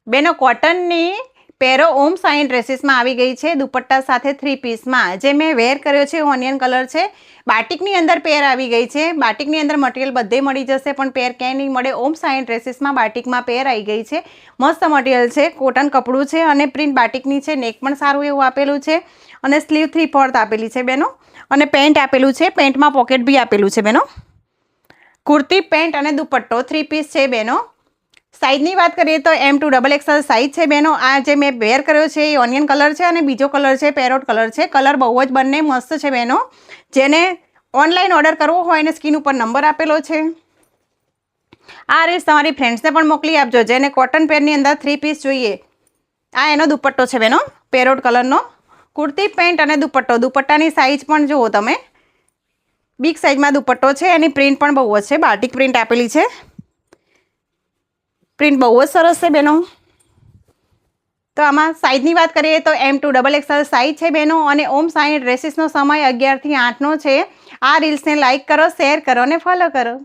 બેનો કોટનની પેરો ઓમ સાઇન ડ્રેસીસમાં આવી ગઈ છે, દુપટ્ટા સાથે 3 પીસમાં. જે મેં વેર કર્યો છે ઓનિયન કલર છે. બાટિકની અંદર પેર આવી ગઈ છે. બાટિકની અંદર મટીરિયલ બધે મળી જશે, પણ પેર ક્યાંય નહીં મળે. ઓમ સાઇન ડ્રેસીસમાં બાટિકમાં પેર આવી ગઈ છે. મસ્ત મટીરિયલ છે, કોટન કપડું છે અને પ્રિન્ટ બાટિકની છે. નેક પણ સારું એવું આપેલું છે અને સ્લીવ 3/4 આપેલી છે બેનો. અને પેન્ટ આપેલું છે, પેન્ટમાં પોકેટ બી આપેલું છે બેનો. કુર્તી, પેન્ટ અને દુપટ્ટો 3 પીસ છે બેનો. સાઇઝની વાત કરીએ તો M2XXL સાઇઝ છે બેનો. આ જે મેં વેર કર્યો છે એ ઓનિયન કલર છે અને બીજો કલર છે પેરોટ કલર છે. કલર બહુ જ બંને મસ્ત છે બેનો. જેને ઓનલાઈન ઓર્ડર કરવો હોય એને સ્ક્રીન ઉપર નંબર આપેલો છે. આ રીલ્સ તમારી ફ્રેન્ડ્સને પણ મોકલી આપજો જેને કોટન પેરની અંદર 3 પીસ જોઈએ. આ એનો દુપટ્ટો છે બેનો, પેરોટ કલરનો. કુર્તી, પેન્ટ અને દુપટ્ટો. દુપટ્ટાની સાઇઝ પણ જુઓ તમે, બિગ સાઇઝમાં દુપટ્ટો છે. એની પ્રિન્ટ પણ બહુ જ છે, બાટિક પ્રિન્ટ આપેલી છે. પ્રિન્ટ બહુ જ સરસ છે બેનો. તો આમાં સાઇઝની વાત કરીએ તો M2XXL સાઇઝ છે બેનો. અને ઓમ સાઇન ડ્રેસીસનો સમય 11 થી 8નો છે. આ રીલ્સને લાઇક કરો, શેર કરો અને ફોલો કરો.